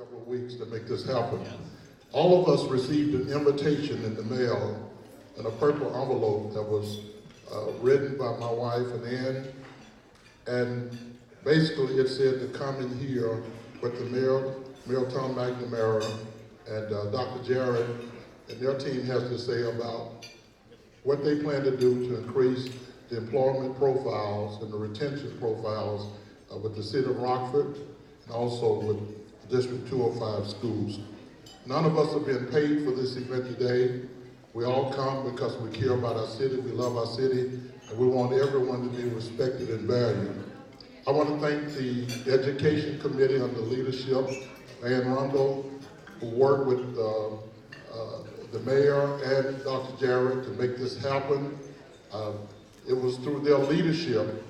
several weeks to make this happen. All of us received an invitation in the mail in a purple envelope that was written by my wife and Ann, and basically it said to come in here with the Mayor Tom McNamara and Dr. Jarrett and their team has to say about what they plan to do to increase the employment profiles and the retention profiles with the city of Rockford and also with District 205 schools. None of us have been paid for this event today. We all come because we care about our city, we love our city, and we want everyone to be respected and valued. I want to thank the Education Committee under the leadership of Ann Rundle, who worked with the mayor and Dr. Jarrett to make this happen. It was through their leadership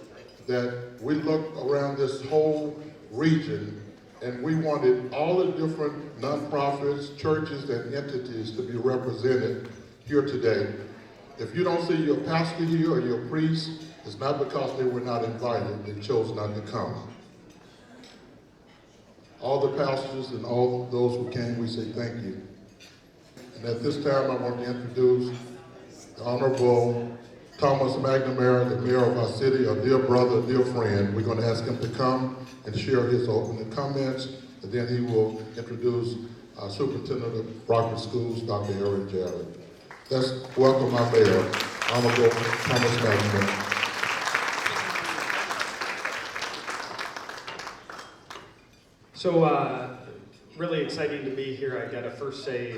that we looked around this whole region and we wanted all the different nonprofits, churches, and entities to be represented here today. If you don't see your pastor here or your priest, it's not because they were not invited, they chose not to come. All the pastors and all those who came, we say thank you. And at this time, I want to introduce the Honorable Thomas McNamara, the mayor of our city, a dear brother, a dear friend. We're going to ask him to come and share his opening comments, and then he will introduce our superintendent of Rockford Schools, Dr. Aaron Jarrett. Let's welcome our mayor, Honorable Thomas McNamara. So, really exciting to be here. I gotta first say,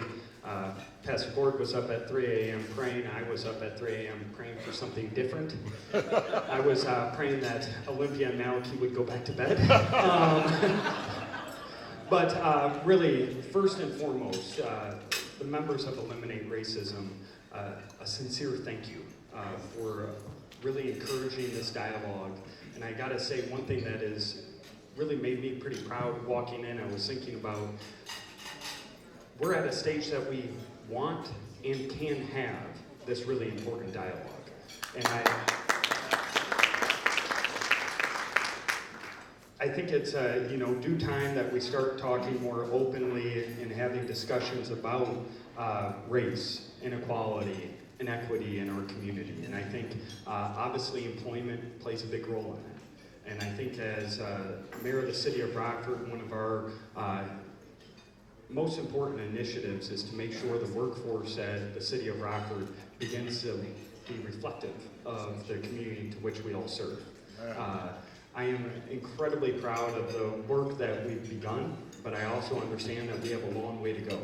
Pastor Gord was up at 3 a.m. praying. I was up at 3 a.m. praying for something different. I was praying that Olympia and Malachi would go back to bed. But really, first and foremost, the members of Eliminate Racism, a sincere thank you for really encouraging this dialogue. And I gotta say, one thing that is really made me pretty proud walking in, I was thinking about, we're at a stage that we want and can have this really important dialogue. And I think it's due time that we start talking more openly and having discussions about race, inequality, and equity in our community. And I think obviously employment plays a big role in it. And I think as mayor of the city of Rockford, one of our most important initiatives is to make sure the workforce at the city of Rockford begins to be reflective of the community to which we all serve. I am incredibly proud of the work that we've begun, but I also understand that we have a long way to go.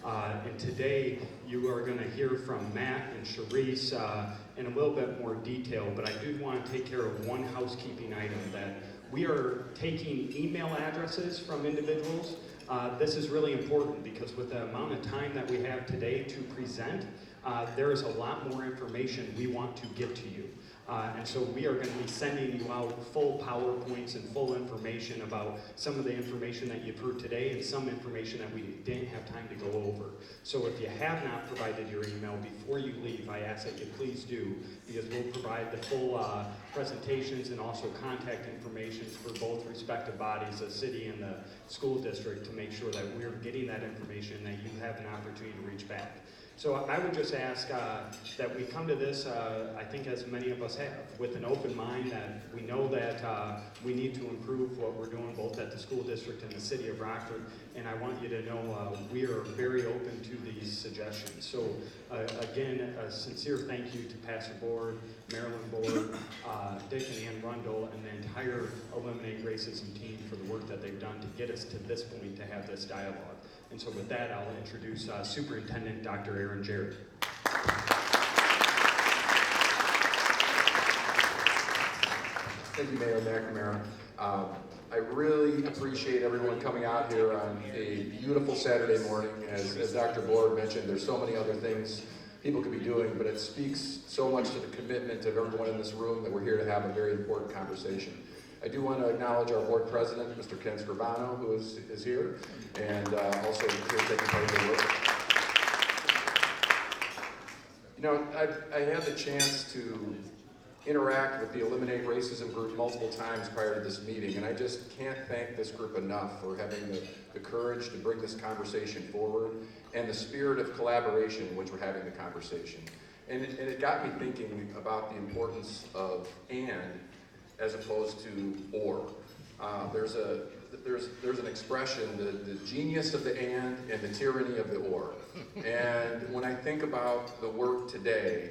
And today you are going to hear from Matt and Sharice in a little bit more detail, but I do want to take care of one housekeeping item, that we are taking email addresses from individuals. This is really important because with the amount of time that we have today to present, there is a lot more information we want to get to you. And so we are going to be sending you out full PowerPoints and full information about some of the information that you've heard today and some information that we didn't have time to go over. So if you have not provided your email before you leave, I ask that you please do, because we'll provide the full presentations and also contact information for both respective bodies, the city and the school district, to make sure that we're getting that information and that you have an opportunity to reach back. So I would just ask that we come to this, I think as many of us have, with an open mind, that we know that we need to improve what we're doing both at the school district and the city of Rockford. And I want you to know we are very open to these suggestions. So again, a sincere thank you to Pastor Board, Marilyn Board, Dick and Ann Rundle, and the entire Eliminate Racism team for the work that they've done to get us to this point to have this dialogue. And so with that, I'll introduce Superintendent Dr. Aaron Jarrett. Thank you, Mayor McNamara. I really appreciate everyone coming out here on a beautiful Saturday morning. As Dr. Board mentioned, there's so many other things people could be doing, but it speaks so much to the commitment of everyone in this room that we're here to have a very important conversation. I do want to acknowledge our board president, Mr. Ken Scrivano, who is here, and also here taking part of the work. You know, I had the chance to interact with the Eliminate Racism group multiple times prior to this meeting, and I just can't thank this group enough for having the courage to bring this conversation forward and the spirit of collaboration in which we're having the conversation. And it got me thinking about the importance of and as opposed to or. There's an expression, the genius of the and the tyranny of the or. And when I think about the work today,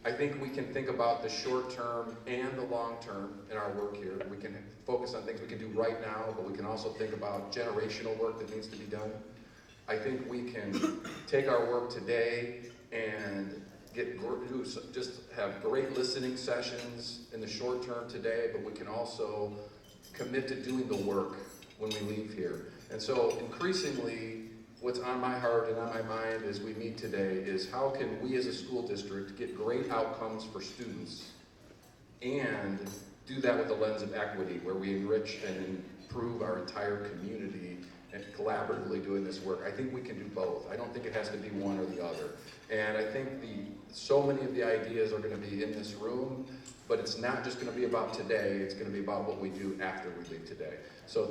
I think we can think about the short term and the long term in our work here. We can focus on things we can do right now, but we can also think about generational work that needs to be done. I think we can take our work today and just have great listening sessions in the short term today, but we can also commit to doing the work when we leave here. And so increasingly, what's on my heart and on my mind as we meet today is how can we as a school district get great outcomes for students and do that with the lens of equity, where we enrich and improve our entire community and collaboratively doing this work. I think we can do both. I don't think it has to be one or the other. And I think so many of the ideas are going to be in this room, but it's not just going to be about today, it's going to be about what we do after we leave today. So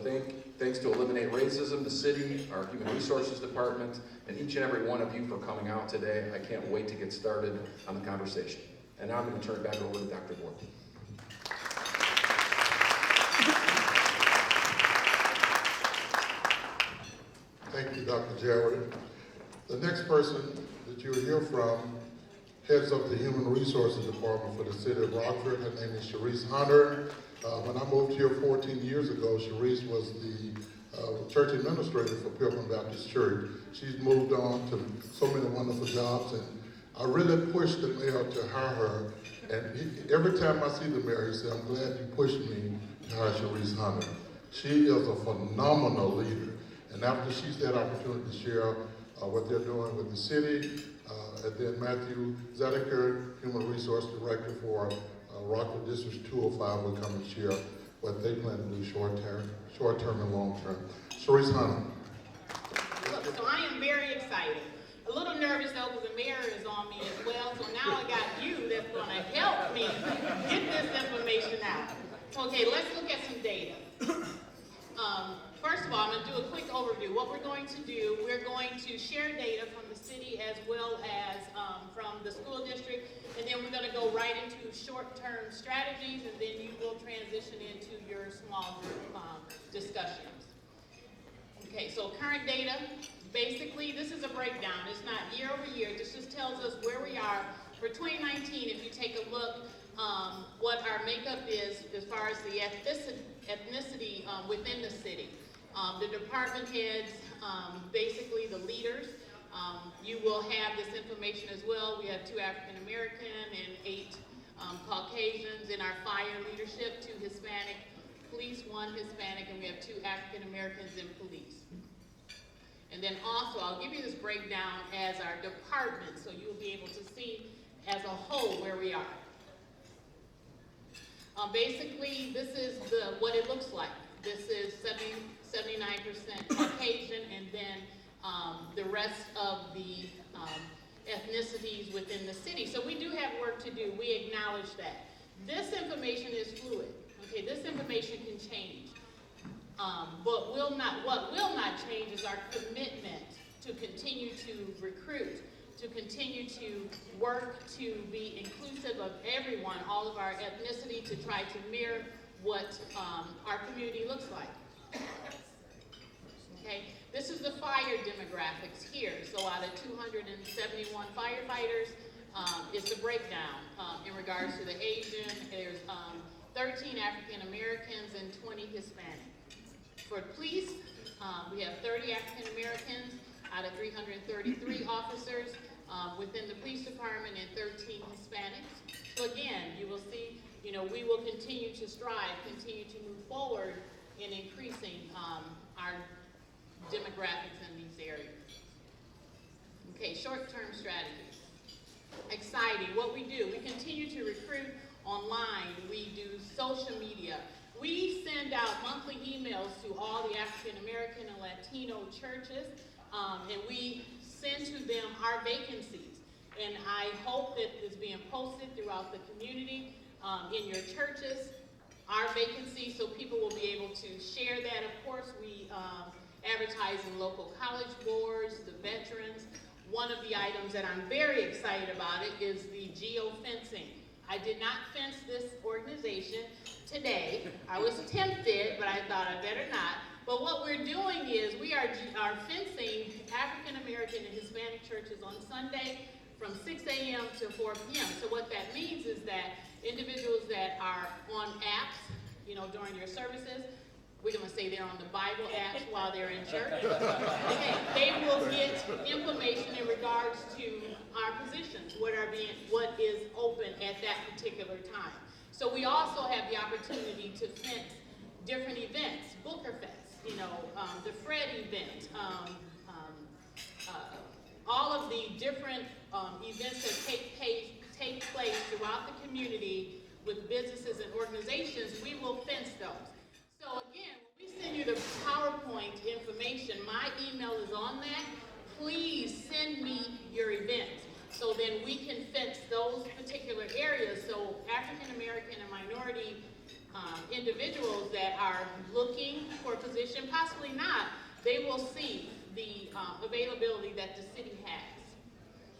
thanks to Eliminate Racism, the city, our Human Resources Department, and each and every one of you for coming out today. I can't wait to get started on the conversation. And now I'm going to turn it back over to Dr. Ward. Thank you, Dr. Jarrett. The next person that you'll hear from heads up the Human Resources Department for the city of Rockford. Her name is Sharice Hunter. When I moved here 14 years ago, Sharice was the church administrator for Pilgrim Baptist Church. She's moved on to so many wonderful jobs, and I really pushed the mayor to hire her. And every time I see the mayor, he says, "I'm glad you pushed me to hire Sharice Hunter." She is a phenomenal leader. And after she's had opportunity to share what they're doing with the city, and then Matthew Zedeker, Human Resource Director for Rockford District 205, will come and share what they plan to do short-term and long-term. Sharice Hunter. Look, so I am very excited. A little nervous though, because the mayor is on me as well, so now I got you that's going to help me get this information out. Okay, let's look at some data. First of all, I'm going to do a quick overview. What we're going to do, we're going to share data from the city as well as from the school district, and then we're going to go right into short-term strategies, and then you will transition into your small group discussions. Okay, so current data, basically this is a breakdown. It's not year over year. This just tells us where we are. For 2019, if you take a look what our makeup is as far as the ethnicity within the city. The department heads, basically the leaders. You will have this information as well. We have 2 African American and 8 Caucasians in our fire leadership, 2 Hispanic police, 1 Hispanic, and we have 2 African Americans in police. And then also, I'll give you this breakdown as our department, so you'll be able to see as a whole where we are. Basically, this is what it looks like. This is 79% Caucasian, and then the rest of the ethnicities within the city. So we do have work to do. We acknowledge that. This information is fluid. Okay, this information can change. But what will not change is our commitment to continue to recruit, to continue to work to be inclusive of everyone, all of our ethnicity, to try to mirror what our community looks like. Okay, this is the fire demographics here. So out of 271 firefighters, it's a breakdown in regards to the Asian. There's 13 African Americans and 20 Hispanic. For police, we have 30 African Americans out of 333 officers within the police department and 13 Hispanics. So again, you will see, we will continue to strive, continue to move forward in increasing our demographics in these areas. Okay, short-term strategies. Exciting, what we do, we continue to recruit online, we do social media. We send out monthly emails to all the African American and Latino churches, and we send to them our vacancies. And I hope that it's being posted throughout the community. in your churches, our vacancies, so people will be able to share that. Of course, we advertise in local college boards, the veterans. One of the items that I'm very excited about it is the geo-fencing. I did not fence this organization today. I was tempted, but I thought I better not. But what we're doing is we are fencing African American and Hispanic churches on Sunday from 6 a.m. to 4 p.m. So what that means is that individuals that are on apps, during your services, we're going to say they're on the Bible apps while they're in church. Okay, they will get information in regards to our positions, what is open at that particular time. So we also have the opportunity to fence different events, Booker Fest, the Fred event, all of the different events that take place throughout the community with businesses and organizations. We will fence those. So again, when we send you the PowerPoint information, my email is on that. Please send me your events so then we can fence those particular areas. So African American and minority individuals that are looking for a position, possibly not, they will see the availability that the city has.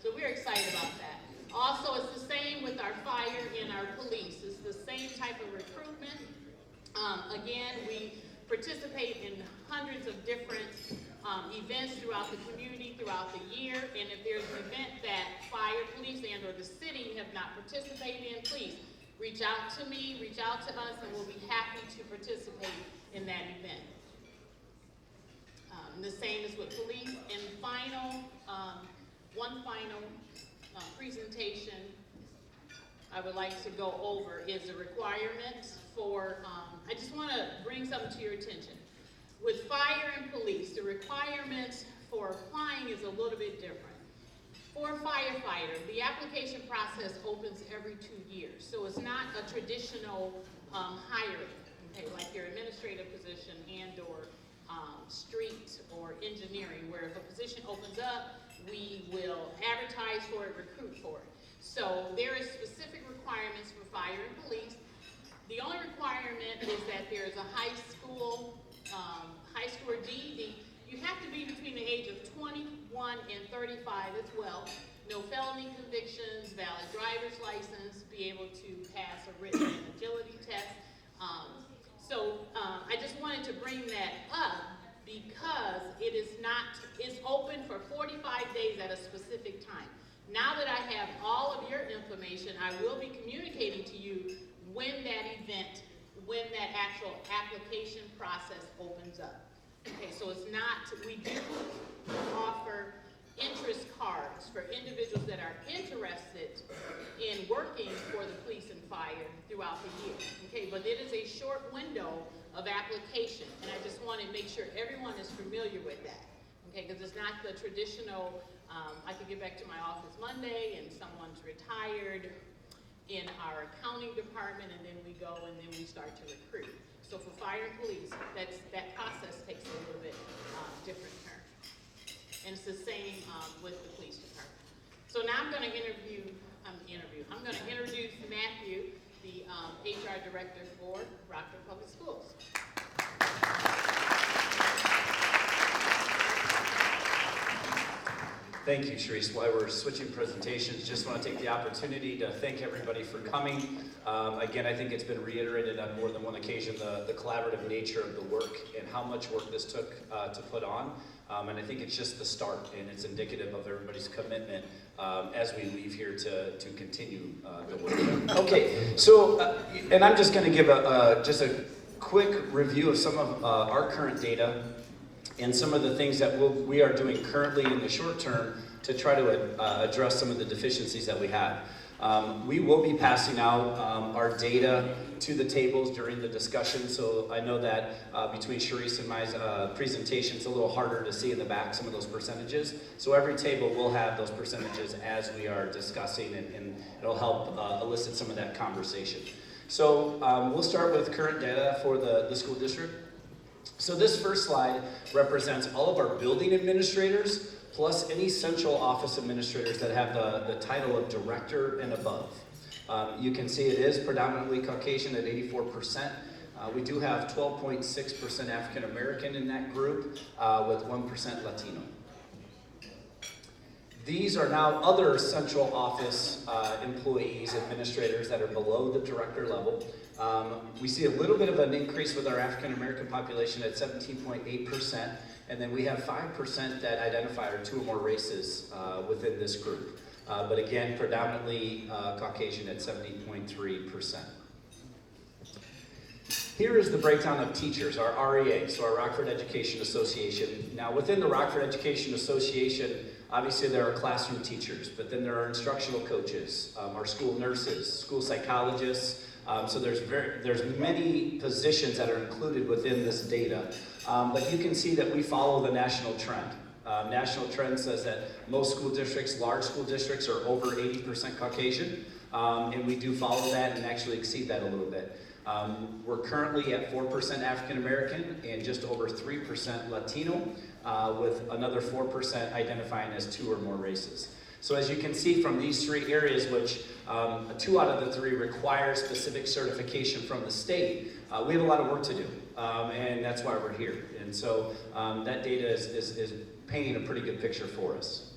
So we're excited about that. Also, it's the same with our fire and our police. It's the same type of recruitment. Again, we participate in hundreds of different events throughout the community, throughout the year. And if there's an event that fire, police, and or the city have not participated in, please reach out to me, reach out to us, and we'll be happy to participate in that event. The same is with police. And one final presentation I would like to go over is the requirements for, I just want to bring something to your attention. With fire and police, the requirements for applying is a little bit different. For a firefighter, the application process opens every 2 years, so it's not a traditional hiring, okay, like your administrative position and or street or engineering, where if a position opens up, we will advertise for it, recruit for it. So there is specific requirements for fire and police. The only requirement is that there is a high school or GED. You have to be between the age of 21 and 35 as well. No felony convictions, valid driver's license, be able to pass a written and agility test. I just wanted to bring that up because it's open for 45 days at a specific time. Now that I have all of your information, I will be communicating to you when that actual application process opens up. Okay, so we do offer interest cards for individuals that are interested in working for the police and fire throughout the year. Okay, but it is a short window of application, and I just want to make sure everyone is familiar with that. Okay, because it's not the traditional, I could get back to my office Monday and someone's retired in our accounting department, and then we go and then we start to recruit. So for fire and police, that process takes a little bit different turn. And it's the same with the police department. So now I'm going to introduce Matthew, the HR director for Rockford Public Schools. Thank you, Sharice. While we're switching presentations, just want to take the opportunity to thank everybody for coming. Again, I think it's been reiterated on more than one occasion, the collaborative nature of the work and how much work this took to put on. And I think it's just the start, and it's indicative of everybody's commitment as we leave here to continue the work. Okay, so, and I'm just going to give just a quick review of some of our current data and some of the things that we are doing currently in the short term to try to address some of the deficiencies that we have. We will be passing out our data to the tables during the discussion, so I know that between Sharice and my presentation, it's a little harder to see in the back some of those percentages. So every table will have those percentages as we are discussing, and it'll help elicit some of that conversation. So we'll start with current data for the school district. So this first slide represents all of our building administrators plus any central office administrators that have the title of director and above. You can see it is predominantly Caucasian at 84%. We do have 12.6% African American in that group, with 1% Latino. These are now other central office employees, administrators that are below the director level. We see a little bit of an increase with our African American population at 17.8%, and then we have 5% that identify are 2 or more races within this group. But again, predominantly Caucasian at 70.3%. Here is the breakdown of teachers, our REA, so our Rockford Education Association. Now within the Rockford Education Association, obviously there are classroom teachers, but then there are instructional coaches, our school nurses, school psychologists. So there's many positions that are included within this data. But you can see that we follow the national trend. National trend says that most school districts, large school districts, are over 80% Caucasian. And we do follow that and actually exceed that a little bit. We're currently at 4% African American and just over 3% Latino, with another 4% identifying as 2 or more races. So as you can see from these 3 areas, which 2 out of the 3 require specific certification from the state, we have a lot of work to do, and that's why we're here. And so that data is painting a pretty good picture for us.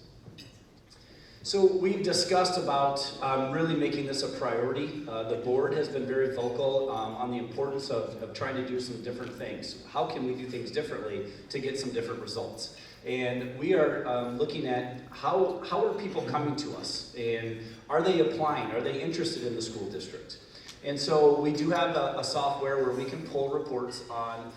So we've discussed about really making this a priority. The board has been very vocal on the importance of trying to do some different things. How can we do things differently to get some different results? And we are looking at how are people coming to us, and are they applying? Are they interested in the school district? And so we do have a software where we can pull reports on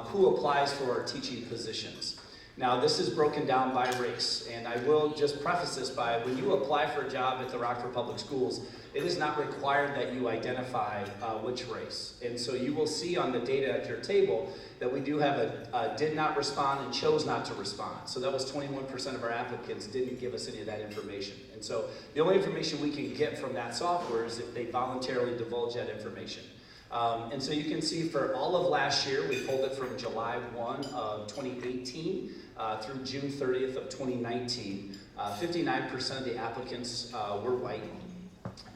who applies for our teaching positions. Now this is broken down by race, and I will just preface this by, when you apply for a job at the Rockford Public Schools, it is not required that you identify which race. And so you will see on the data at your table that we do have a did not respond and chose not to respond. So that was 21% of our applicants didn't give us any of that information. And so the only information we can get from that software is if they voluntarily divulge that information. And so you can see for all of last year, we pulled it from July 1 of 2018 through June 30th of 2019. 59% of the applicants were white,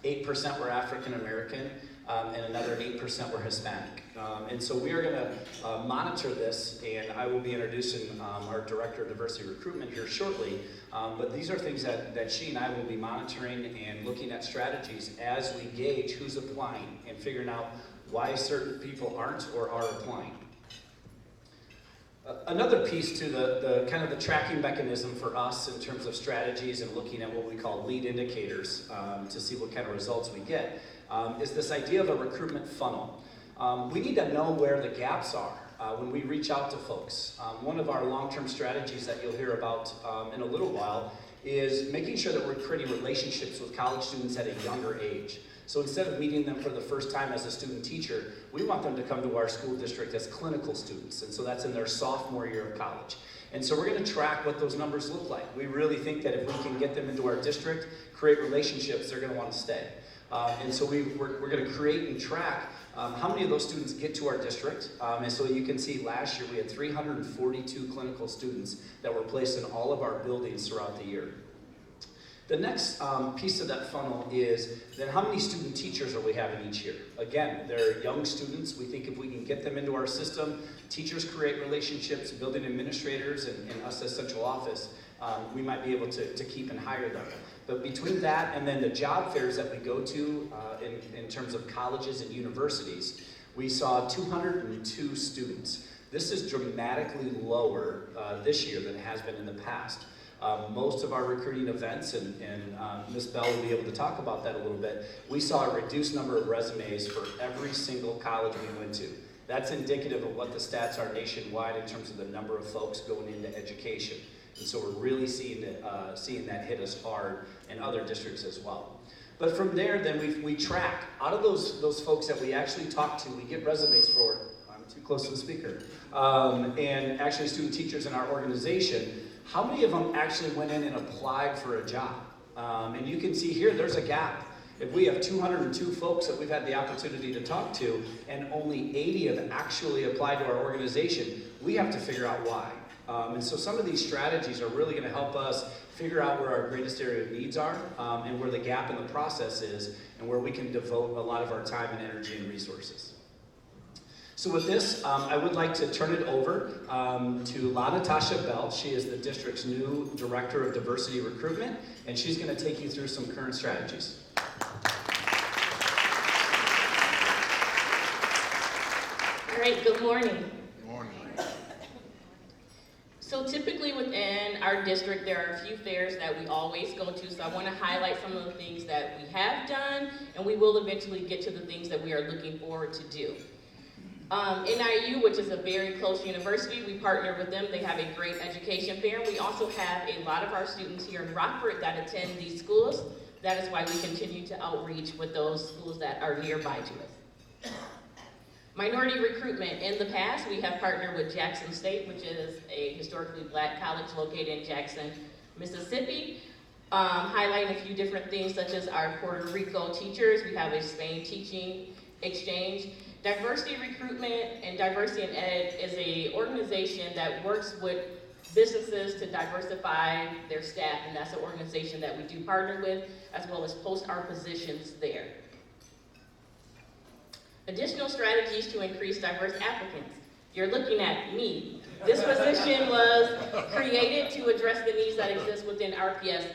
8% were African American, and another 8% were Hispanic. And so we are going to monitor this, and I will be introducing our Director of Diversity Recruitment here shortly. But these are things that she and I will be monitoring and looking at strategies as we gauge who's applying and figuring out why certain people aren't or are applying. Another piece to the kind of the tracking mechanism for us in terms of strategies and looking at what we call lead indicators to see what kind of results we get is this idea of a recruitment funnel. We need to know where the gaps are when we reach out to folks. One of our long-term strategies that you'll hear about in a little while is making sure that we're creating relationships with college students at a younger age. So instead of meeting them for the first time as a student teacher, we want them to come to our school district as clinical students. And so that's in their sophomore year of college. And so we're going to track what those numbers look like. We really think that if we can get them into our district, create relationships, they're going to want to stay. And so we're going to create and track how many of those students get to our district. And so you can see last year we had 342 clinical students that were placed in all of our buildings throughout the year. The next piece of that funnel is then how many student teachers are we having each year? Again, they're young students. We think if we can get them into our system, teachers create relationships, building administrators, and us as central office, we might be able to keep and hire them. But between that and then the job fairs that we go to in terms of colleges and universities, we saw 202 students. This is dramatically lower this year than it has been in the past. Most of our recruiting events, and Ms. Bell will be able to talk about that a little bit, we saw a reduced number of resumes for every single college we went to. That's indicative of what the stats are nationwide in terms of the number of folks going into education. And so we're really seeing that hit us hard in other districts as well. But from there, then we track. Out of those folks that we actually talk to, we get resumes for, I'm too close to the speaker, and actually student teachers in our organization. How many of them actually went in and applied for a job? And you can see here, there's a gap. If we have 202 folks that we've had the opportunity to talk to, and only 80 have actually applied to our organization, we have to figure out why. And so some of these strategies are really going to help us figure out where our greatest area of needs are, and where the gap in the process is, and where we can devote a lot of our time and energy and resources. So with this, I would like to turn it over to La Natasha Bell. She is the district's new Director of Diversity Recruitment, and she's going to take you through some current strategies. All right, good morning. Good morning. So typically within our district, there are a few fairs that we always go to. So I want to highlight some of the things that we have done, and we will eventually get to the things that we are looking forward to do. NIU, which is a very close university, we partner with them. They have a great education fair. We also have a lot of our students here in Rockford that attend these schools. That is why we continue to outreach with those schools that are nearby to us. Minority recruitment. In the past, we have partnered with Jackson State, which is a historically black college located in Jackson, Mississippi, highlighting a few different things such as our Puerto Rico teachers. We have a Spain teaching exchange. Diversity Recruitment and Diversity in Ed is an organization that works with businesses to diversify their staff, and that's an organization that we do partner with, as well as post our positions there. Additional strategies to increase diverse applicants. You're looking at me. This position was created to address the needs that exist within RPS.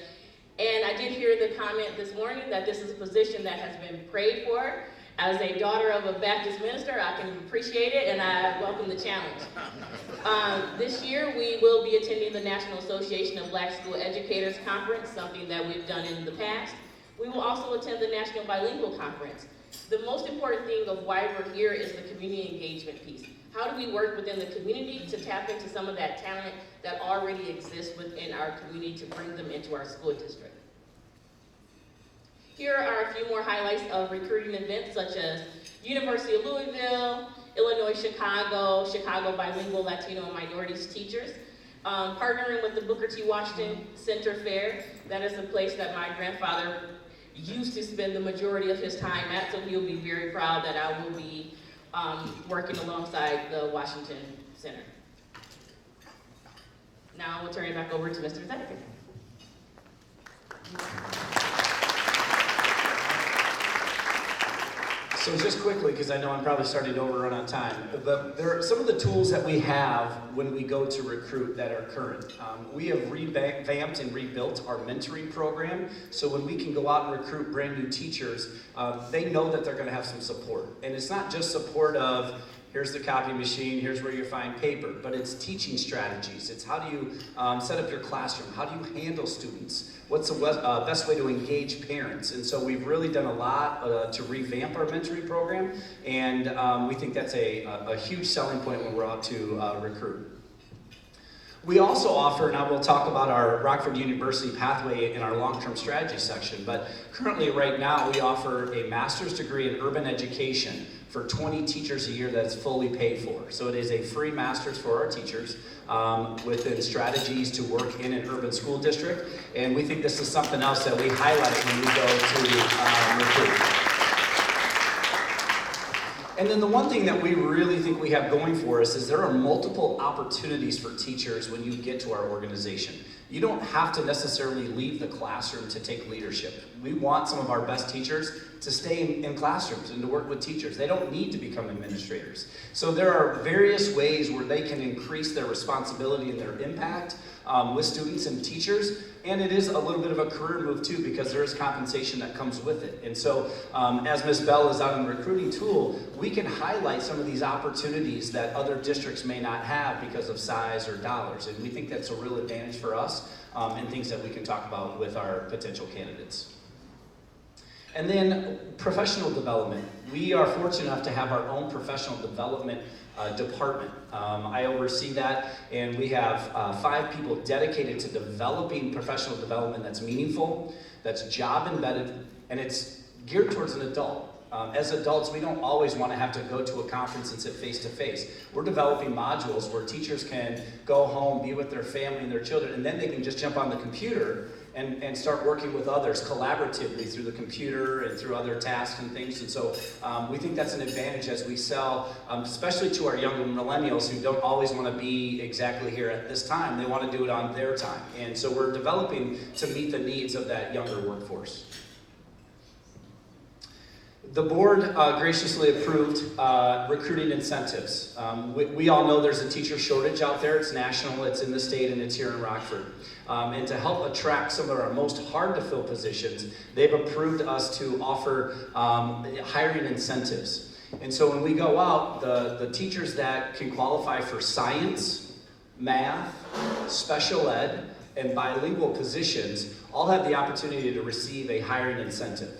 And I did hear the comment this morning that this is a position that has been prayed for. As a daughter of a Baptist minister, I can appreciate it, and I welcome the challenge. This year, we will be attending the National Association of Black School Educators Conference, something that we've done in the past. We will also attend the National Bilingual Conference. The most important thing of why we're here is the community engagement piece. How do we work within the community to tap into some of that talent that already exists within our community to bring them into our school district? Here are a few more highlights of recruiting events such as University of Louisville, Illinois, Chicago, Chicago Bilingual Latino and Minorities Teachers, partnering with the Booker T. Washington Center Fair. That is a place that my grandfather used to spend the majority of his time at, so he'll be very proud that I will be working alongside the Washington Center. Now we'll turn it back over to Mr. Zedeker. So just quickly, because I know I'm probably starting to overrun on time, but there are some of the tools that we have when we go to recruit that are current. We have revamped and rebuilt our mentoring program, so when we can go out and recruit brand new teachers, they know that they're going to have some support. And it's not just support of, here's the copy machine, here's where you find paper, but it's teaching strategies. It's how do you set up your classroom? How do you handle students? What's the best way to engage parents? And so we've really done a lot to revamp our mentoring program, and we think that's a huge selling point when we're out to recruit. We also offer, and I will talk about our Rockford University pathway in our long-term strategy section, but currently right now we offer a master's degree in urban education for 20 teachers a year that's fully paid for. So it is a free master's for our teachers within strategies to work in an urban school district, and we think this is something else that we highlight when we go to recruit. And then the one thing that we really think we have going for us is there are multiple opportunities for teachers when you get to our organization. You don't have to necessarily leave the classroom to take leadership. We want some of our best teachers to stay in classrooms and to work with teachers. They don't need to become administrators. So there are various ways where they can increase their responsibility and their impact with students and teachers. And it is a little bit of a career move too, because there is compensation that comes with it. And so as Ms. Bell is out in the recruiting tool, we can highlight some of these opportunities that other districts may not have because of size or dollars. And we think that's a real advantage for us and things that we can talk about with our potential candidates. And then professional development. We are fortunate enough to have our own professional development department. I oversee that, and we have 5 people dedicated to developing professional development that's meaningful, that's job embedded, and it's geared towards an adult. As adults, we don't always want to have to go to a conference and sit face-to-face. We're developing modules where teachers can go home, be with their family and their children, and then they can just jump on the computer and start working with others collaboratively through the computer and through other tasks and things. And so we think that's an advantage as we sell, especially to our younger millennials who don't always want to be exactly here at this time. They want to do it on their time. And so we're developing to meet the needs of that younger workforce. The board graciously approved recruiting incentives. We all know there's a teacher shortage out there. It's national, it's in the state, and it's here in Rockford. And to help attract some of our most hard to fill positions, they've approved us to offer hiring incentives. And so when we go out, the teachers that can qualify for science, math, special ed, and bilingual positions all have the opportunity to receive a hiring incentive.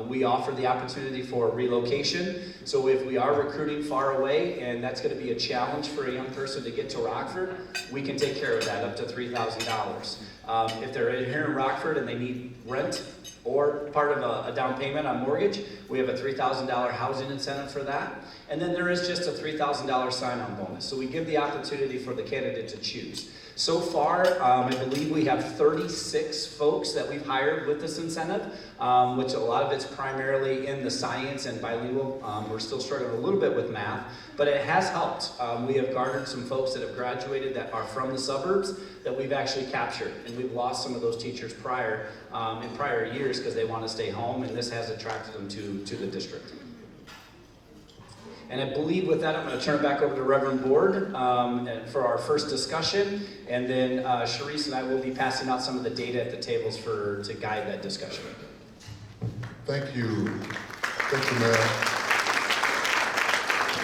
We offer the opportunity for relocation. So if we are recruiting far away and that's going to be a challenge for a young person to get to Rockford, we can take care of that up to $3,000. If they're here in Rockford and they need rent or part of a down payment on mortgage, we have a $3,000 housing incentive for that. And then there is just a $3,000 sign-on bonus. So we give the opportunity for the candidate to choose. So far, I believe we have 36 folks that we've hired with this incentive, which a lot of it's primarily in the science and bilingual. We're still struggling a little bit with math, but it has helped. We have garnered some folks that have graduated that are from the suburbs that we've actually captured, and we've lost some of those teachers in prior years because they want to stay home, and this has attracted them to the district. And I believe with that, I'm going to turn it back over to Reverend Board for our first discussion. And then Sharice and I will be passing out some of the data at the tables to guide that discussion. Thank you. Thank you, Mayor.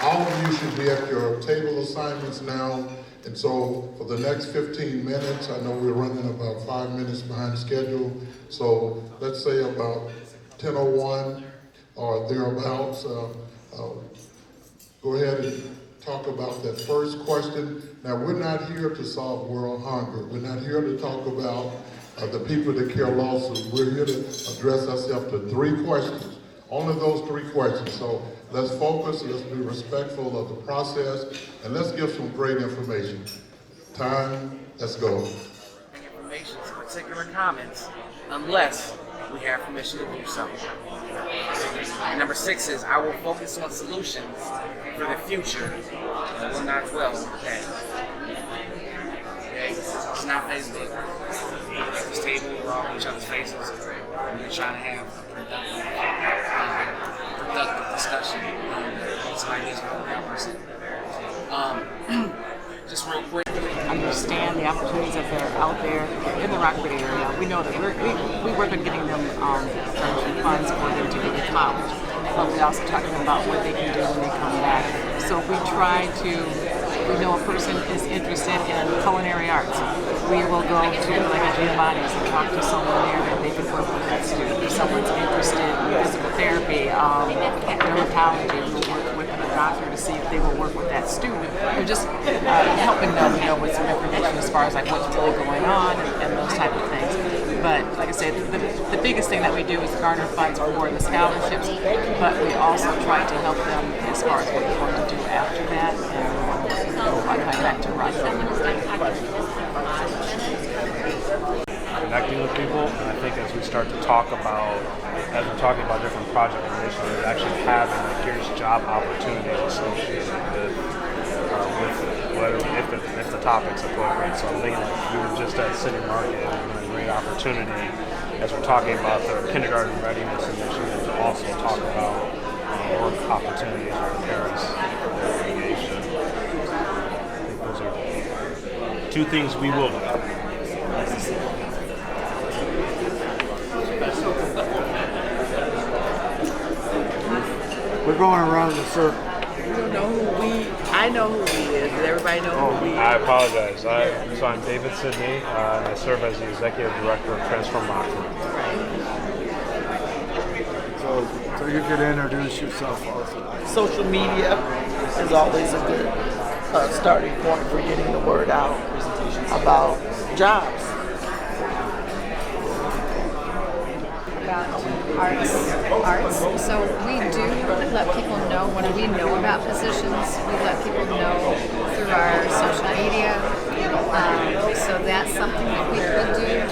All of you should be at your table assignments now. And so for the next 15 minutes, I know we're running about 5 minutes behind schedule. So let's say about 10:01 or thereabouts. Go ahead and talk about that first question. Now, we're not here to solve world hunger. We're not here to talk about the people that care lawsuits. We're here to address ourselves to 3 questions. Only those 3 questions. So let's focus, let's be respectful of the process, and let's give some great information. Time, let's go. Information, particular comments, unless we have permission to do so. And number 6 is, I will focus on solutions for the future and will not dwell on the past. Okay? It's not Facebook. At this table, we're all in each other's faces. We're trying to have a productive discussion. Somebody needs to know that person. Just real quick. Understand the opportunities that are out there in the Rockford area. We know that we work on getting them funds for them to go to college, but we also talk to them about what they can do when they come back. So we know a person is interested in culinary arts. We will go to like a Giovanni's and talk to someone there that they can work with that student. If someone's interested in physical therapy, dermatology, we'll work with a doctor to see if they will work with that student. We're just helping them, with some information as far as like what's really going on and those type of things. But like I said, the biggest thing that we do is garner funds for the scholarships, but we also try to help them as far as what they're going to do after that. And I'll come back to Rockford. Connecting with people, and I think as we start to talk about, we're talking about different project initiatives, actually having here's job opportunities associated if the topic's appropriate. So I'm thinking we were just at City Market and a great opportunity as we're talking about the kindergarten readiness initiative to also talk about work opportunities for the parents that are engaged in. I think those are 2 things we will do. We're going around in a circle. You know I know who he is. Does everybody know who he is? I apologize. So I'm David Sidney, and I serve as the Executive Director of Transform Rockford. So you could introduce yourself also. Social media is always a good starting point for getting the word out about jobs. arts. So we do let people know when we know about positions. We let people know through our social media. So that's something that we could do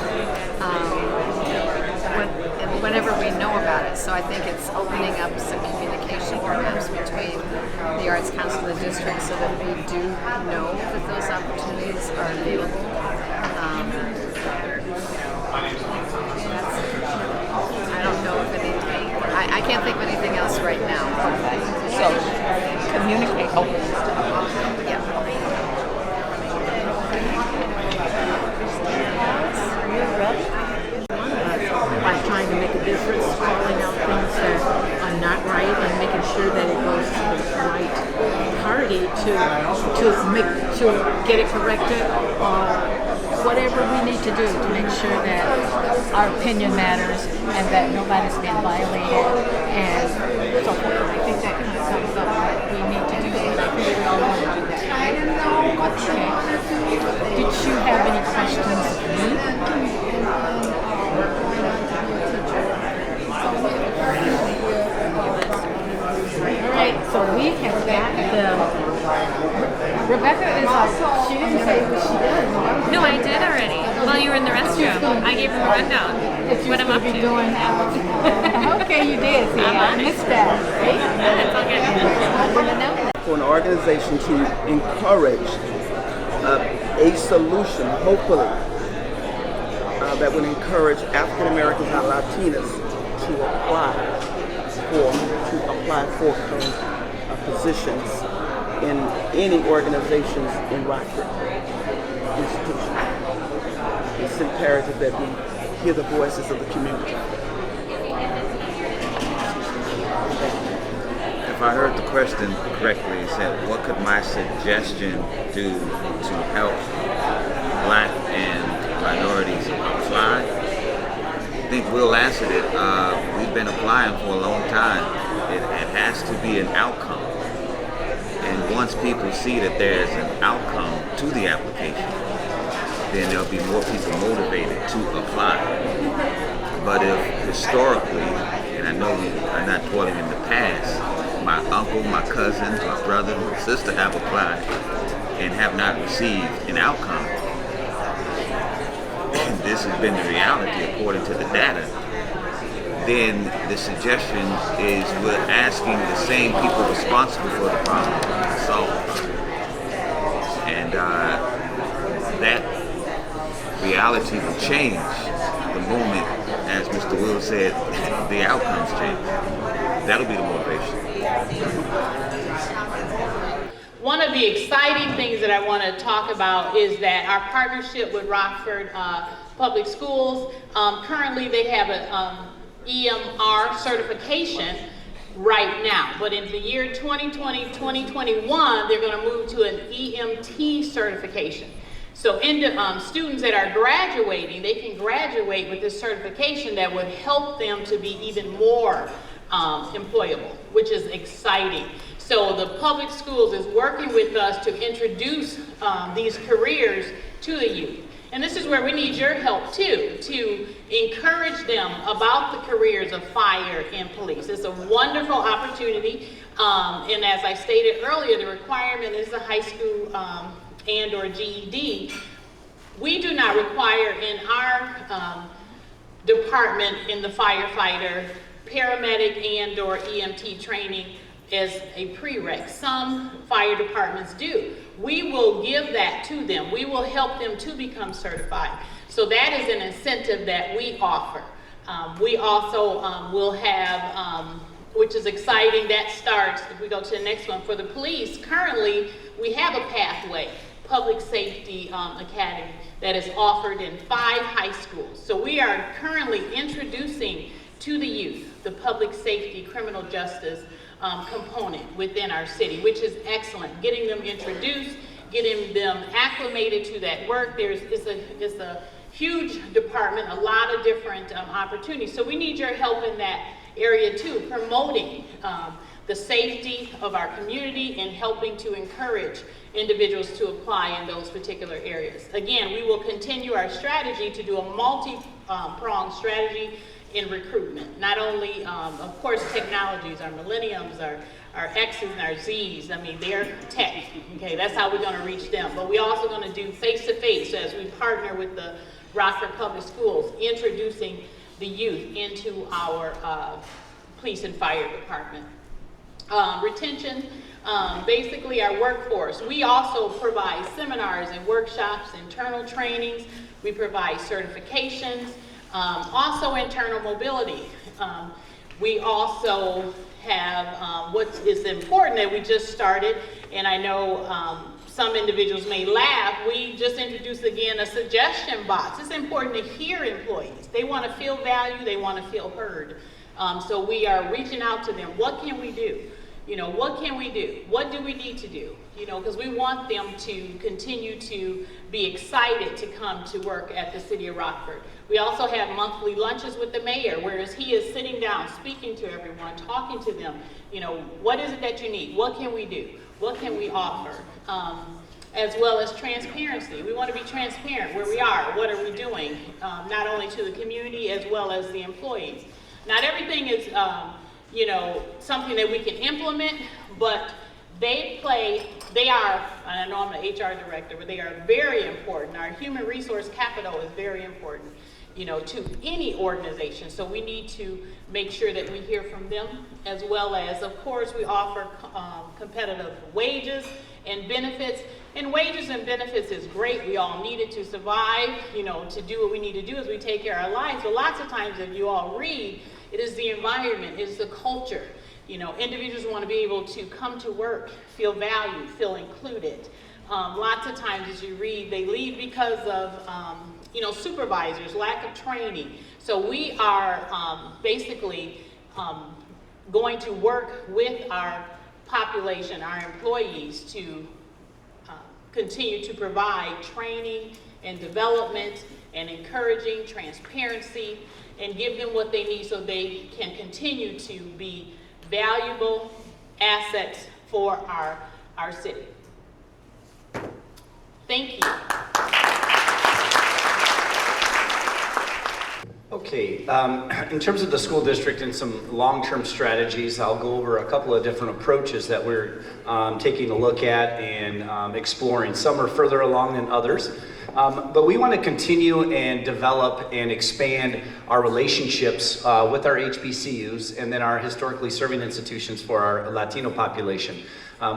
whenever we know about it. So I think it's opening up some communication perhaps between the Arts Council of the district so that we do know that those opportunities are available. I don't know if anything, I can't think of anything else right now. So, communicate. Oh. Yeah. By trying to make a difference, calling out things that are not right and making sure that it goes to the right party to get it corrected or whatever we need to do to make sure that our opinion matters and that nobody's being violated and so forth. And I think that kind of sums up what we need to do, and I think we all want to do that. Okay. Did you have any questions of me? Alright, so we have got Rebecca is she didn't say what she did. No, I did already. While you were in the restroom. I gave him a rundown. What I'm up to. Doing. Okay, you did. See, I missed that. That's okay. For an organization to encourage a solution, hopefully, that would encourage African Americans and Latinas to apply for positions in any organizations in Rockford institution. It's imperative that we hear the voices of the community. If I heard the question correctly, it said, what could my suggestion do to help Black and minorities apply? I think Will answered it. We've been applying for a long time. It has to be an outcome. And once people see that there's an outcome to the application, then there'll be more people motivated to apply. But if historically, and I know we are not dwelling in the past, my uncle, my cousin, my brother, my sister have applied and have not received an outcome. This has been the reality according to the data. Then the suggestion is we're asking the same people responsible for the problem to solve it. And that reality will change the moment, as Mr. Will said, the outcomes change. That'll be the motivation. One of the exciting things that I want to talk about is that our partnership with Rockford Public Schools, currently they have an EMR certification right now, but in the year 2020-2021, they're going to move to an EMT certification. So students that are graduating, they can graduate with this certification that would help them to be even more employable, which is exciting. So the public schools is working with us to introduce these careers to the youth. And this is where we need your help too, to encourage them about the careers of fire and police. It's a wonderful opportunity. And as I stated earlier, the requirement is a high school and or GED. We do not require in our department in the firefighter, paramedic and or EMT training as a prereq. Some fire departments do. We will give that to them. We will help them to become certified. So that is an incentive that we offer. We also will have, which is exciting, that starts, if we go to the next one, for the police, currently we have a pathway, Public Safety Academy, that is offered in 5 high schools. So we are currently introducing to the youth the public safety criminal justice component within our city, which is excellent. Getting them introduced, getting them acclimated to that work. It's a huge department, a lot of different opportunities. So we need your help in that area too, promoting the safety of our community and helping to encourage individuals to apply in those particular areas. Again, we will continue our strategy to do a multi-pronged strategy in recruitment. Not only, of course, technologies, our millenniums, our X's and our Z's, I mean, they're tech, okay? That's how we're gonna reach them. But we're also gonna do face-to-face as we partner with the Rockford Public Schools, introducing the youth into our police and fire department. Retention, basically our workforce. We also provide seminars and workshops, internal trainings. We provide certifications, also internal mobility. We also have what is important that we just started, and I know some individuals may laugh, we just introduced again a suggestion box. It's important to hear employees. They want to feel valued, they want to feel heard. So we are reaching out to them. What can we do? You know, what can we do? What do we need to do? You know, because we want them to continue to be excited to come to work at the City of Rockford. We also have monthly lunches with the mayor, whereas he is sitting down, speaking to everyone, talking to them. You know, what is it that you need? What can we do? What can we offer? As well as transparency. We want to be transparent where we are, what are we doing, not only to the community as well as the employees. Not everything is, you know, something that we can implement, but they are, I know I'm the HR director, but they are very important. Our human resource capital is very important, you know, to any organization. So we need to make sure that we hear from them, as well as, of course, we offer competitive wages and benefits. And wages and benefits is great. We all need it to survive, you know, to do what we need to do as we take care of our lives. But lots of times, if you all read, it is the environment, it is the culture. You know, individuals want to be able to come to work, feel valued, feel included. Lots of times as you read, they leave because of, you know, supervisors, lack of training. So we are basically going to work with our population, our employees, to continue to provide training and development and encouraging transparency and give them what they need so they can continue to be valuable assets for our city. Thank you. Okay, in terms of the school district and some long-term strategies, I'll go over a couple of different approaches that we're taking a look at and exploring. Some are further along than others. But we want to continue and develop and expand our relationships with our HBCUs and then our historically serving institutions for our Latino population.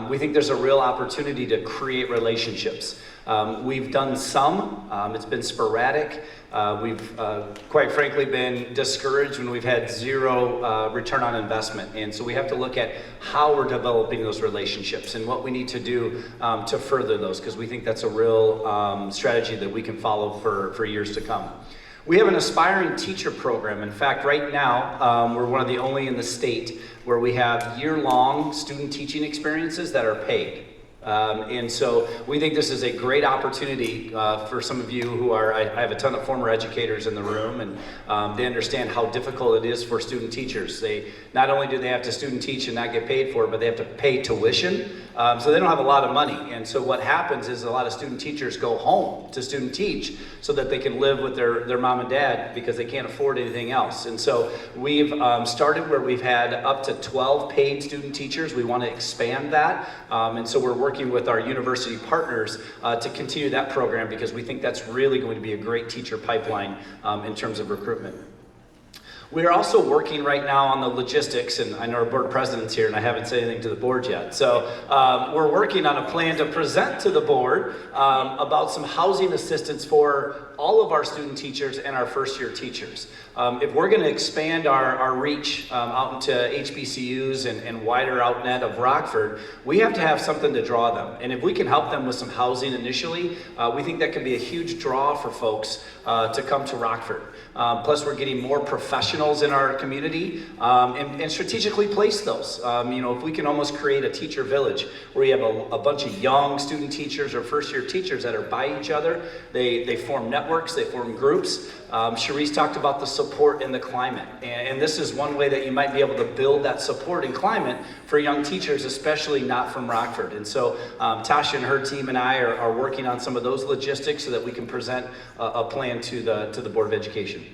We think there's a real opportunity to create relationships. We've done some, it's been sporadic. We've quite frankly been discouraged when we've had zero return on investment. And so we have to look at how we're developing those relationships and what we need to do to further those, because we think that's a real strategy that we can follow for years to come. We have an aspiring teacher program. In fact, right now, we're one of the only in the state where we have year-long student teaching experiences that are paid. And so we think this is a great opportunity for some of you who are, I have a ton of former educators in the room, and they understand how difficult it is for student teachers. They not only do they have to student teach and not get paid for it, but they have to pay tuition. So they don't have a lot of money. And so what happens is a lot of student teachers go home to student teach so that they can live with their mom and dad because they can't afford anything else. And so we've started where we've had up to 12 paid student teachers. We want to expand that. And so we're working with our university partners to continue that program because we think that's really going to be a great teacher pipeline in terms of recruitment. We are also working right now on the logistics, and I know our board president's here and I haven't said anything to the board yet. So we're working on a plan to present to the board about some housing assistance for all of our student teachers and our first year teachers. If we're going to expand our reach out into HBCUs and wider outnet of Rockford, we have to have something to draw them. And if we can help them with some housing initially, we think that can be a huge draw for folks to come to Rockford. Plus we're getting more professionals in our community and strategically place those. You know, if we can almost create a teacher village where you have a bunch of young student teachers or first year teachers that are by each other, they form networks, they form groups. Cherise talked about the support in the climate, and this is one way that you might be able to build that support and climate for young teachers, especially not from Rockford. And so Tasha and her team and I are working on some of those logistics so that we can present a plan to the Board of Education.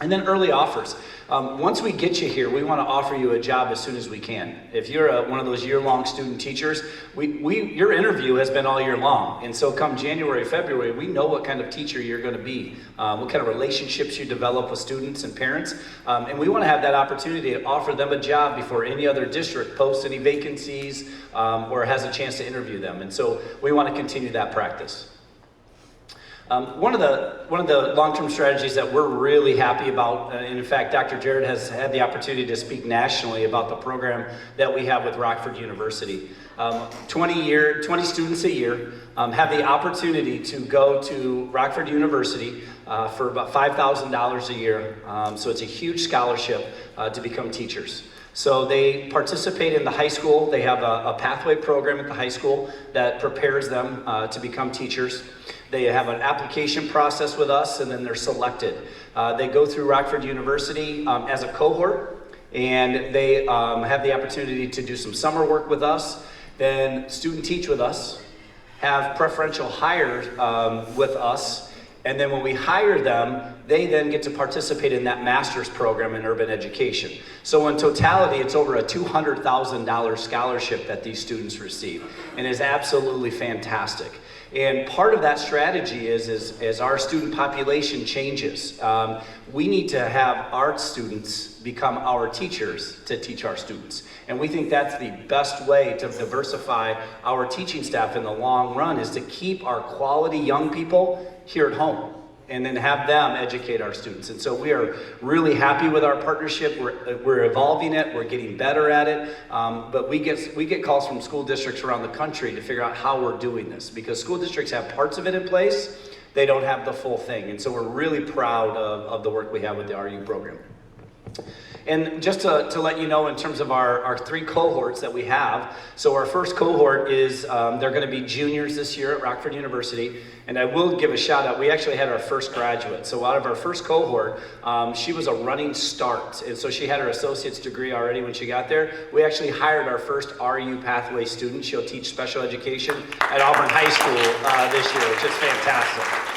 And then early offers. Once we get you here, we want to offer you a job as soon as we can. If you're one of those year-long student teachers, your interview has been all year long. And so come January, February, we know what kind of teacher you're going to be, what kind of relationships you develop with students and parents. And we want to have that opportunity to offer them a job before any other district posts any vacancies or has a chance to interview them. And so we want to continue that practice. One of the long-term strategies that we're really happy about, and in fact, Dr. Jared has had the opportunity to speak nationally about the program that we have with Rockford University. 20 students a year have the opportunity to go to Rockford University for about $5,000 a year. So it's a huge scholarship to become teachers. So they participate in the high school. They have a pathway program at the high school that prepares them to become teachers. They have an application process with us, and then they're selected. They go through Rockford University as a cohort, and they have the opportunity to do some summer work with us, then student teach with us, have preferential hires with us, and then when we hire them, they then get to participate in that master's program in urban education. So in totality, it's over a $200,000 scholarship that these students receive, and is absolutely fantastic. And part of that strategy is as our student population changes, we need to have our students become our teachers to teach our students. And we think that's the best way to diversify our teaching staff in the long run, is to keep our quality young people here at home and then have them educate our students. And so we are really happy with our partnership. We're evolving it, we're getting better at it, but we get calls from school districts around the country to figure out how we're doing this, because school districts have parts of it in place, they don't have the full thing. And so we're really proud of the work we have with the RU program. And just to let you know, in terms of our 3 cohorts that we have, so our first cohort is, they're going to be juniors this year at Rockford University, and I will give a shout out, we actually had our first graduate. So out of our first cohort, she was a running start, and so she had her associate's degree already when she got there. We actually hired our first RU pathway student. She'll teach special education at Auburn High School this year, which is fantastic.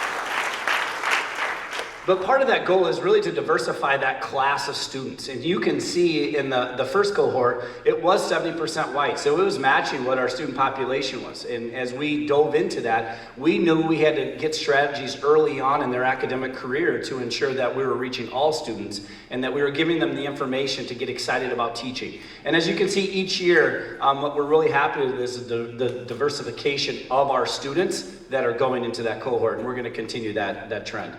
But part of that goal is really to diversify that class of students. And you can see in the first cohort, it was 70% white. So it was matching what our student population was. And as we dove into that, we knew we had to get strategies early on in their academic career to ensure that we were reaching all students and that we were giving them the information to get excited about teaching. And as you can see each year, what we're really happy with is the diversification of our students that are going into that cohort. And we're going to continue that trend.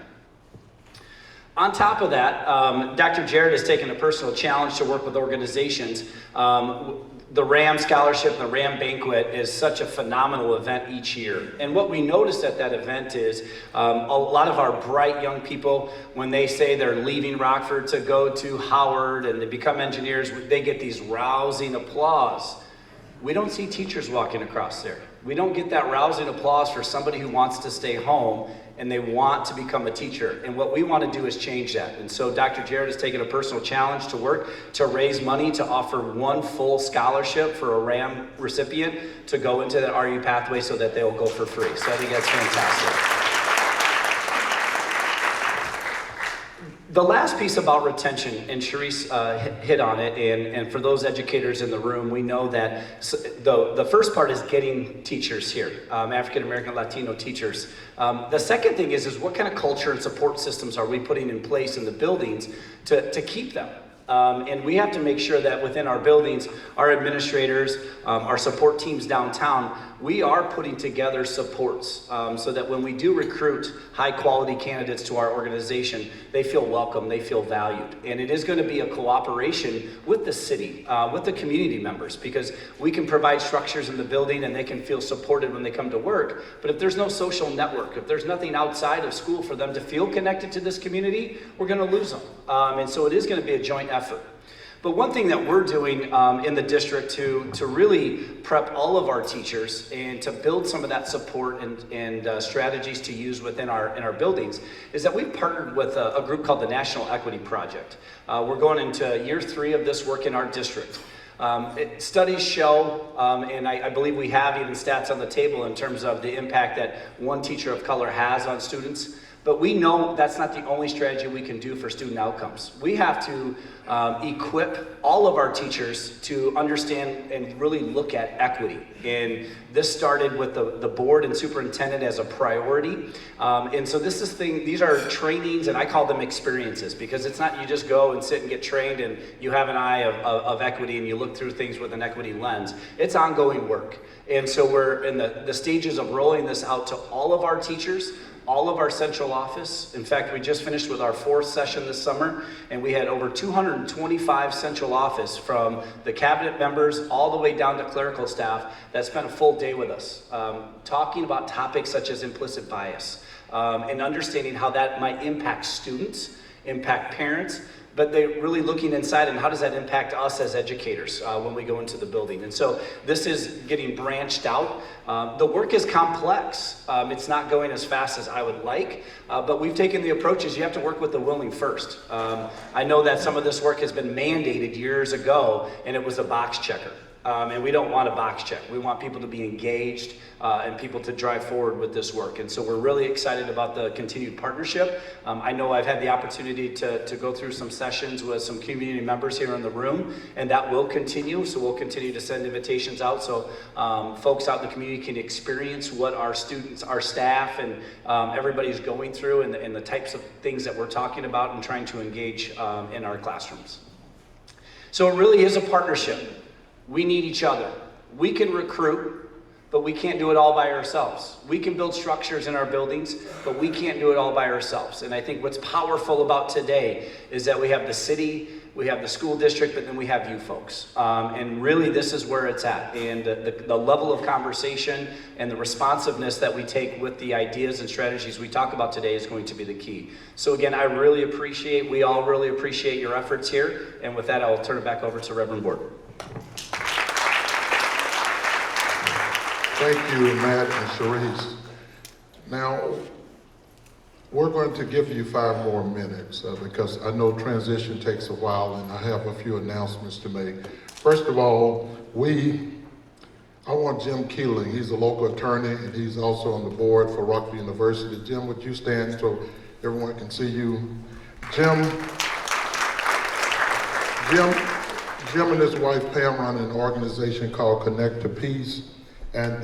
On top of that, Dr. Jared has taken a personal challenge to work with organizations. The RAM Scholarship and the RAM Banquet is such a phenomenal event each year. And what we noticed at that event is a lot of our bright young people, when they say they're leaving Rockford to go to Howard and they become engineers, they get these rousing applause. We don't see teachers walking across there. We don't get that rousing applause for somebody who wants to stay home and they want to become a teacher. And what we want to do is change that. And so Dr. Jared has taken a personal challenge to work to raise money to offer 1 full scholarship for a RAM recipient to go into the RU pathway so that they'll go for free. So I think that's fantastic. The last piece about retention, and Sharice hit on it, and for those educators in the room, we know that the first part is getting teachers here, African American, Latino teachers. The second thing is what kind of culture and support systems are we putting in place in the buildings to keep them? And we have to make sure that within our buildings, our administrators, our support teams downtown, we are putting together supports so that when we do recruit high quality candidates to our organization, they feel welcome, they feel valued. And it is going to be a cooperation with the city, with the community members, because we can provide structures in the building and they can feel supported when they come to work. But if there's no social network, if there's nothing outside of school for them to feel connected to this community, we're going to lose them. And so it is going to be a joint effort. But one thing that we're doing in the district to really prep all of our teachers and to build some of that support and strategies to use within our buildings is that we've partnered with a group called the National Equity Project. We're going into year 3 of this work in our district. Studies show, and I believe we have even stats on the table in terms of the impact that one teacher of color has on students. But we know that's not the only strategy we can do for student outcomes. We have to equip all of our teachers to understand and really look at equity. And this started with the board and superintendent as a priority. And so these are trainings, and I call them experiences, because it's not you just go and sit and get trained and you have an eye of equity and you look through things with an equity lens. It's ongoing work. And so we're in the stages of rolling this out to all of our teachers, all of our central office. In fact, we just finished with our 4th session this summer, and we had over 225 central office, from the cabinet members all the way down to clerical staff, that spent a full day with us, talking about topics such as implicit bias, and understanding how that might impact students, impact parents, but they're really looking inside and how does that impact us as educators when we go into the building. And so this is getting branched out. The work is complex. It's not going as fast as I would like, but we've taken the approach is you have to work with the willing first. I know that some of this work has been mandated years ago, and it was a box checker. And we don't want a box check. We want people to be engaged and people to drive forward with this work. And so we're really excited about the continued partnership. I know I've had the opportunity to go through some sessions with some community members here in the room, and that will continue. So we'll continue to send invitations out so folks out in the community can experience what our students, our staff, and everybody's going through, and the types of things that we're talking about and trying to engage in our classrooms. So it really is a partnership. We need each other. We can recruit, but we can't do it all by ourselves. We can build structures in our buildings, but we can't do it all by ourselves. And I think what's powerful about today is that we have the city, we have the school district, but then we have you folks. And really this is where it's at. And the level of conversation and the responsiveness that we take with the ideas and strategies we talk about today is going to be the key. So again, we all really appreciate your efforts here. And with that, I'll turn it back over to Reverend Board. Thank you, Matt and Sharice. Now, we're going to give you 5 more minutes because I know transition takes a while and I have a few announcements to make. First of all, I want Jim Keeling. He's a local attorney and he's also on the board for Rockford University. Jim, would you stand so everyone can see you? Jim and his wife Pam run an organization called Connect to Peace. And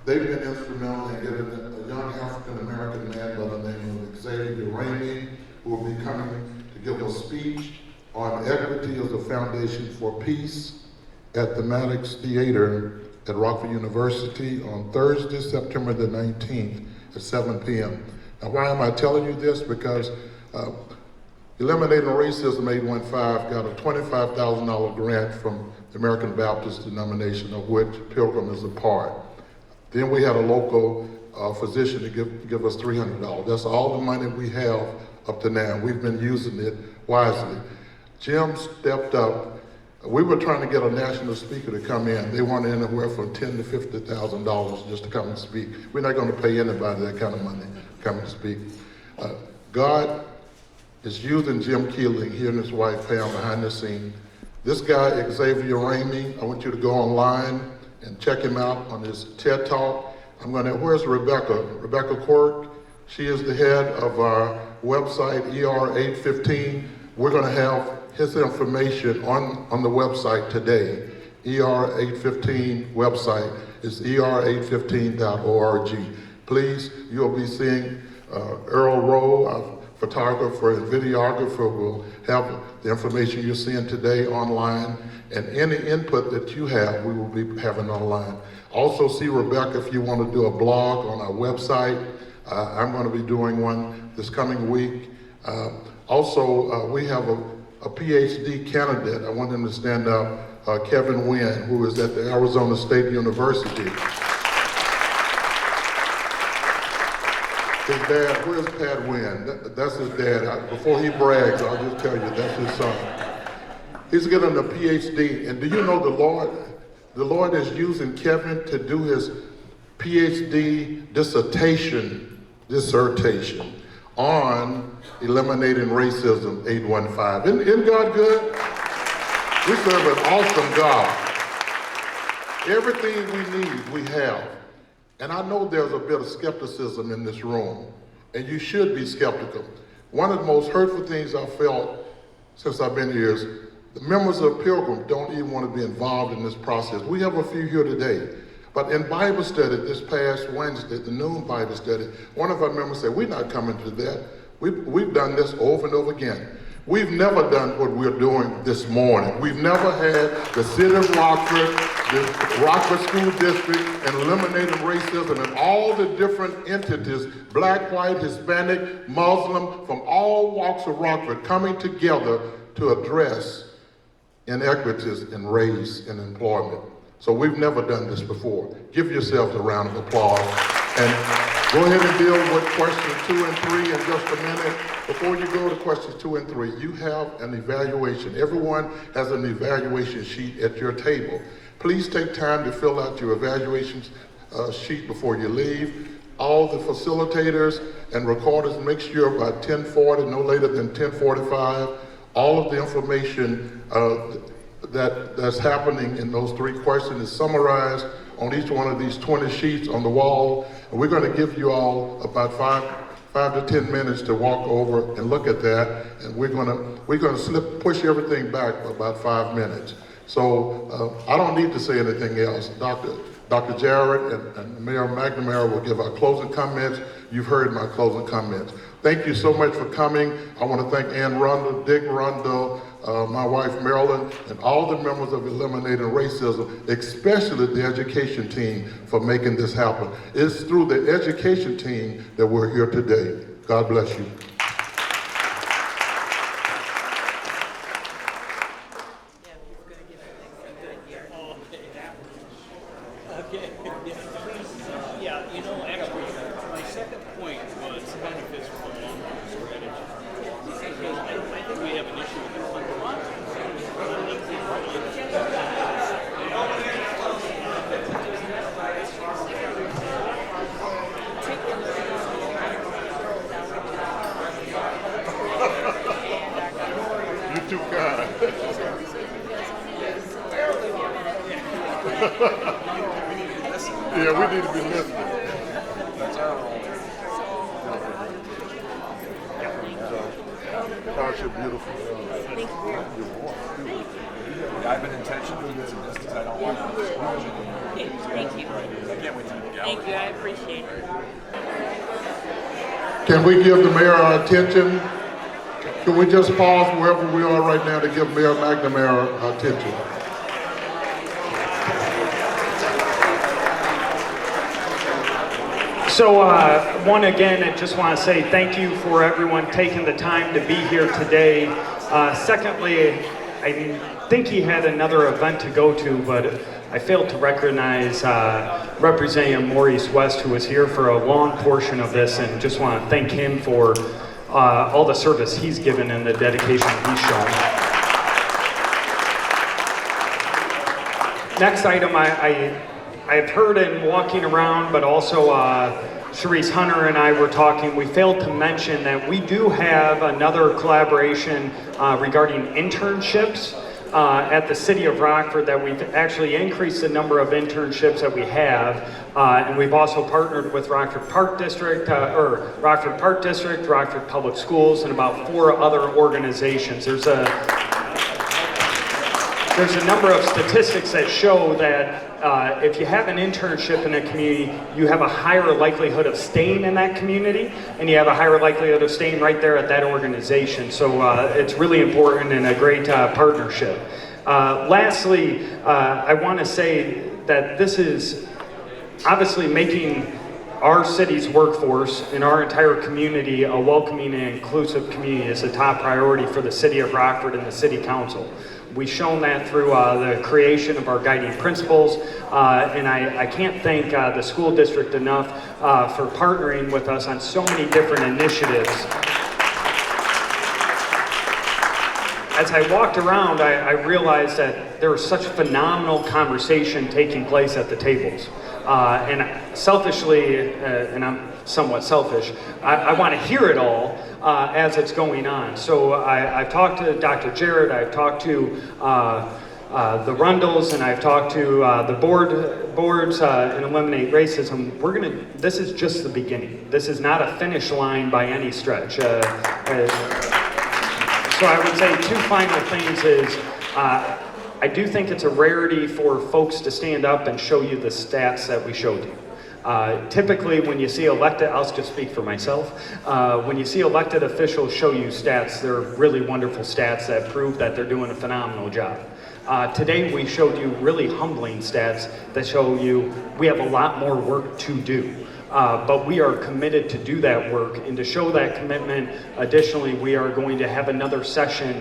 they've been instrumental in getting a young African-American man by the name of Xavier Ramey, who will be coming to give a speech on equity as a foundation for peace at the Maddox Theater at Rockford University on Thursday, September the 19th at 7 p.m. Now, why am I telling you this? Because Eliminating Racism 815 got a $25,000 grant from the American Baptist denomination, of which Pilgrim is a part. Then we had a local physician to give us $300. That's all the money we have up to now. We've been using it wisely. Jim stepped up. We were trying to get a national speaker to come in. They wanted anywhere from $10,000 to $50,000 just to come and speak. We're not going to pay anybody that kind of money to come and speak. God is using Jim Keeling, he and his wife Pam behind the scene. This guy, Xavier Ramey, I want you to go online and check him out on his TED Talk. Where's Rebecca? Rebecca Quirk. She is the head of our website, ER815. We're gonna have his information on the website today. ER815 website is er815.org. Please, you'll be seeing Earl Rowe, our photographer and videographer, will have the information you're seeing today online, and any input that you have, we will be having online. Also see Rebecca if you want to do a blog on our website. I'm going to be doing one this coming week. We have a PhD candidate. I want him to stand up, Kevin Wynn, who is at the Arizona State University. His dad, where's Pat Wynn? That's his dad. Before he brags, I'll just tell you, that's his son. He's getting a PhD, and do you know the Lord is using Kevin to do his PhD dissertation on eliminating racism 815. Isn't God good? We serve an awesome God. Everything we need, we have. And I know there's a bit of skepticism in this room and you should be skeptical. One of the most hurtful things I've felt since I've been here is the members of Pilgrim don't even want to be involved in this process. We have a few here today, but in Bible study this past Wednesday, the noon Bible study, one of our members said, we're not coming to that. We've done this over and over again. We've never done what we're doing this morning. We've never had the city of Rockford, the Rockford School District, and eliminating racism and all the different entities, black, white, Hispanic, Muslim, from all walks of Rockford coming together to address inequities in race and employment. So we've never done this before. Give yourselves a round of applause. And go ahead and deal with questions 2 and 3 in just a minute. Before you go to questions 2 and 3, you have an evaluation. Everyone has an evaluation sheet at your table. Please take time to fill out your evaluation sheet before you leave. All the facilitators and recorders, make sure by 10:40, no later than 10:45, all of the information that's happening in those 3 questions is summarized on each one of these 20 sheets on the wall. And we're going to give you all about 5 to 10 minutes to walk over and look at that. And we're going to push everything back for about 5 minutes. So I don't need to say anything else. Dr. Jarrett and Mayor McNamara will give our closing comments. You've heard my closing comments. Thank you so much for coming. I want to thank Ann Rundle, Dick Rundle, my wife Marilyn, and all the members of Eliminating Racism, especially the education team for making this happen. It's through the education team that we're here today. God bless you. Yeah, we need to be listening. That's our role. Gosh, you're beautiful. Thank you. I've been intentional to get some distance. I don't want to. Thank you. I can't wait to meet you. Thank you, I appreciate it. Can we give the mayor our attention? Can we just pause wherever we are right now to give Mayor McNamara our attention? So, again, I just want to say thank you for everyone taking the time to be here today. Secondly, I think he had another event to go to, but I failed to recognize Representative Maurice West, who was here for a long portion of this, and just want to thank him for all the service he's given and the dedication he's shown. Next item, I've heard in walking around, but also Sharice Hunter and I were talking, we failed to mention that we do have another collaboration regarding internships at the City of Rockford, that we've actually increased the number of internships that we have, and we've also partnered with Rockford Park District, Rockford Public Schools, and about 4 other organizations. There's a number of statistics that show that if you have an internship in a community, you have a higher likelihood of staying in that community, and you have a higher likelihood of staying right there at that organization. So it's really important and a great partnership. Lastly, I want to say that this is obviously making our city's workforce and our entire community a welcoming and inclusive community is a top priority for the City of Rockford and the City Council. We've shown that through the creation of our guiding principles, and I can't thank the school district enough for partnering with us on so many different initiatives. As I walked around, I realized that there was such phenomenal conversation taking place at the tables. And selfishly, and I'm somewhat selfish, I want to hear it all as it's going on. So I've talked to Dr. Jarrett, I've talked to the Rundles, and I've talked to the boards and Eliminate Racism. This is just the beginning. This is not a finish line by any stretch. So I would say two final things is, I do think it's a rarity for folks to stand up and show you the stats that we showed you. Typically, when you see elected, I'll just speak for myself, when you see elected officials show you stats, they're really wonderful stats that prove that they're doing a phenomenal job. Today, we showed you really humbling stats that show you we have a lot more work to do. But we are committed to do that work and to show that commitment. Additionally, we are going to have another session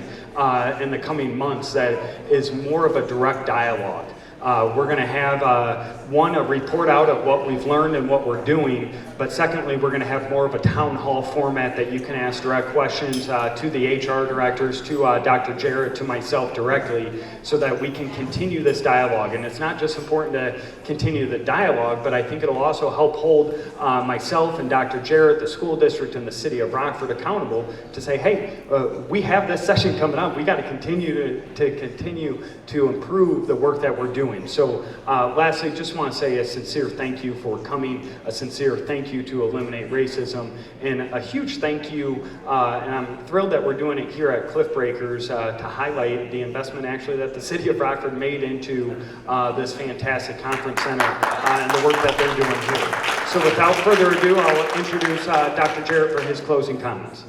in the coming months that is more of a direct dialogue. We're going to have, a report out of what we've learned and what we're doing, but secondly, we're going to have more of a town hall format that you can ask direct questions to the HR directors, to Dr. Jarrett, to myself directly, so that we can continue this dialogue. And it's not just important to continue the dialogue, but I think it'll also help hold myself and Dr. Jarrett, the school district, and the city of Rockford accountable to say, hey, we have this session coming up. We got to continue to improve the work that we're doing. So lastly, just want to say a sincere thank you for coming, a sincere thank you to Eliminate Racism, and a huge thank you, and I'm thrilled that we're doing it here at Cliff Breakers to highlight the investment actually that the city of Rockford made into this fantastic conference center and the work that they're doing here. So without further ado, I'll introduce Dr. Jarrett for his closing comments.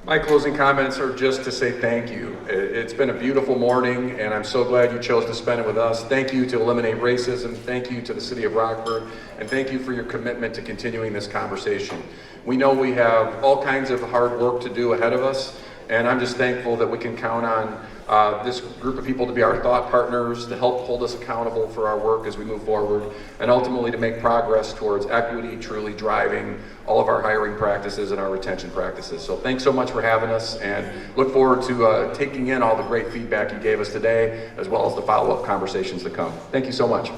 My closing comments are just to say thank you. It's been a beautiful morning, and I'm so glad you chose to spend it with us. Thank you to Eliminate Racism. Thank you to the City of Rockford, and thank you for your commitment to continuing this conversation. We know we have all kinds of hard work to do ahead of us, and I'm just thankful that we can count on this group of people to be our thought partners, to help hold us accountable for our work as we move forward, and ultimately to make progress towards equity, truly driving all of our hiring practices and our retention practices. So thanks so much for having us, and look forward to taking in all the great feedback you gave us today, as well as the follow-up conversations to come. Thank you so much.